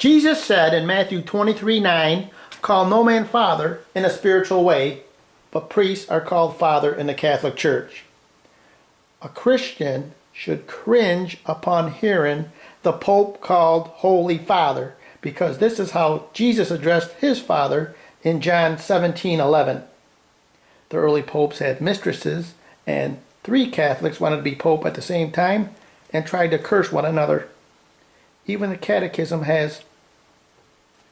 Jesus said in Matthew 23:9, "Call no man father in a spiritual way, but priests are called father in the Catholic Church." A Christian should cringe upon hearing the Pope called Holy Father, because this is how Jesus addressed his Father in John 17:11. The early popes had mistresses, and 3 Catholics wanted to be pope at the same time and tried to curse one another. Even the Catechism has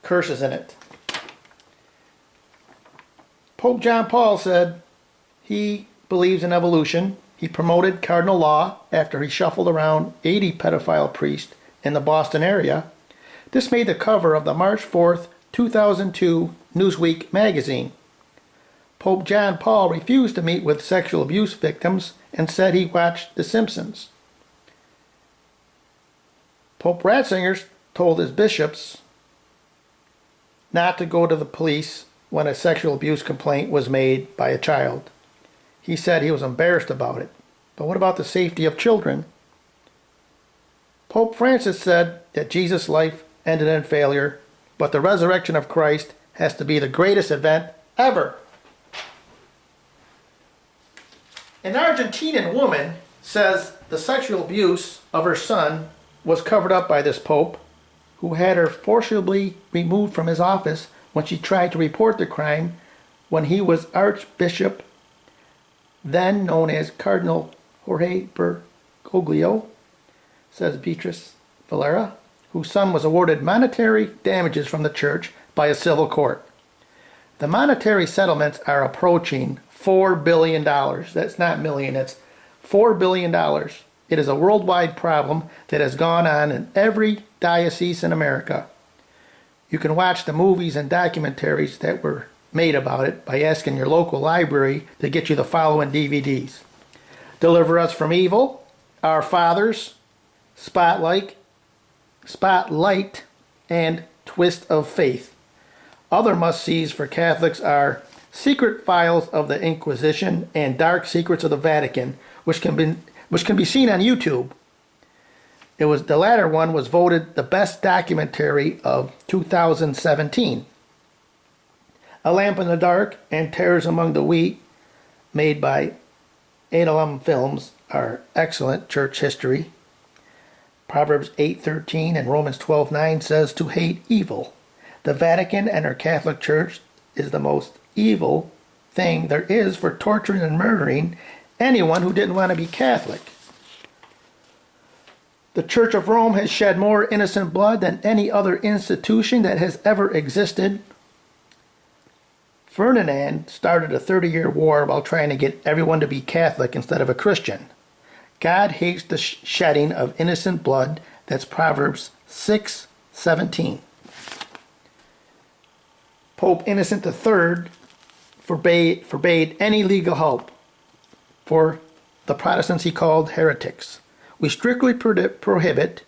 curses in it. Pope John Paul said he believes in evolution. He promoted cardinal law after he shuffled around 80 pedophile priests in the Boston area. This made the cover of the March 4th, 2002 Newsweek magazine. Pope John Paul refused to meet with sexual abuse victims and said he watched The Simpsons. Pope Ratzinger told his bishops not to go to the police when a sexual abuse complaint was made by a child. He said he was embarrassed about it. But what about the safety of children? Pope Francis said that Jesus' life ended in failure, but the resurrection of Christ has to be the greatest event ever. An Argentinian woman says the sexual abuse of her son was covered up by this pope, who had her forcibly removed from his office when she tried to report the crime when he was Archbishop, then known as Cardinal Jorge Bergoglio, says Beatrice Valera, whose son was awarded monetary damages from the church by a civil court. The monetary settlements are approaching $4 billion. That's not million, it's $4 billion. It is a worldwide problem that has gone on in every diocese in America. You can watch the movies and documentaries that were made about it by asking your local library to get you the following DVDs: Deliver Us from Evil, Our Fathers, Spotlight, and Twist of Faith. Other must-sees for Catholics are Secret Files of the Inquisition and Dark Secrets of the Vatican, which can be seen on YouTube. The latter one was voted the best documentary of 2017. A Lamp in the Dark and Terrors Among the Wheat, made by Adullam Films, are excellent church history. Proverbs 8:13 and Romans 12:9 says to hate evil. The Vatican and our Catholic Church is the most evil thing there is for torturing and murdering anyone who didn't want to be Catholic. The Church of Rome has shed more innocent blood than any other institution that has ever existed. Ferdinand started a 30-year war while trying to get everyone to be Catholic instead of a Christian. God hates the shedding of innocent blood. That's Proverbs 6:17. Pope Innocent III forbade any legal help for the Protestants he called heretics. We strictly prohibit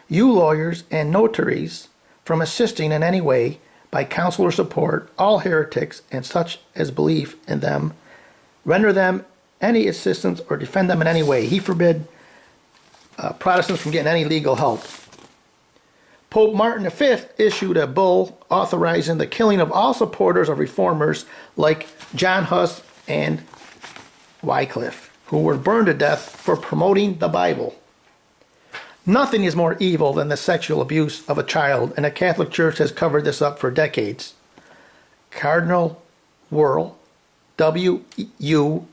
you lawyers and notaries from assisting in any way by counsel or support all heretics and such as believe in them, render them any assistance or defend them in any way. He forbid Protestants from getting any legal help. Pope Martin V issued a bull authorizing the killing of all supporters of reformers like John Huss and Wycliffe, who were burned to death for promoting the Bible. Nothing is more evil than the sexual abuse of a child, and the Catholic Church has covered this up for decades. Cardinal Wuerl, W-U-E-R-L,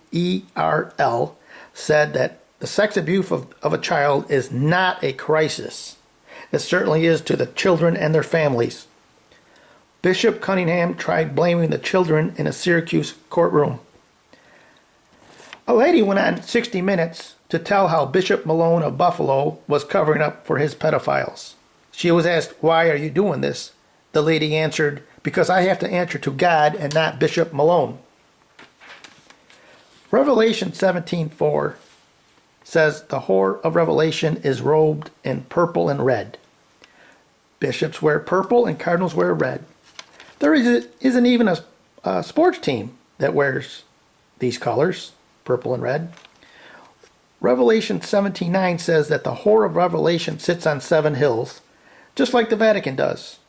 said that the sex abuse of a child is not a crisis. It certainly is to the children and their families. Bishop Cunningham tried blaming the children in a Syracuse courtroom. A lady went on 60 Minutes to tell how Bishop Malone of Buffalo was covering up for his pedophiles. She was asked, "Why are you doing this?" The lady answered, "Because I have to answer to God and not Bishop Malone." Revelation 17:4 says the whore of Revelation is robed in purple and red. Bishops wear purple and cardinals wear red. There isn't even a sports team that wears these colors, purple and red. Revelation 17:9 says that the whore of Revelation sits on 7 hills. just like the Vatican does.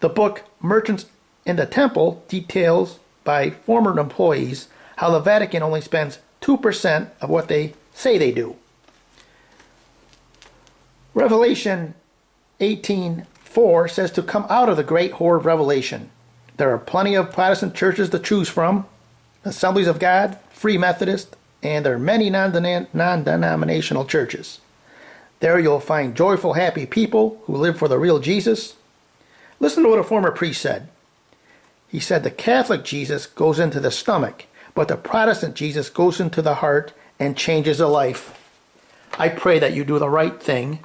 The book Merchants in the Temple details by former employees how the Vatican only spends 2% of what they say they do. Revelation 18:4 says to come out of the great whore of Revelation. There are plenty of Protestant churches to choose from, Assemblies of God, Free Methodist, and there are many non-denominational churches. There you'll find joyful, happy people who live for the real Jesus. Listen to what a former priest said. He said the Catholic Jesus goes into the stomach, but the Protestant Jesus goes into the heart and changes a life. I pray that you do the right thing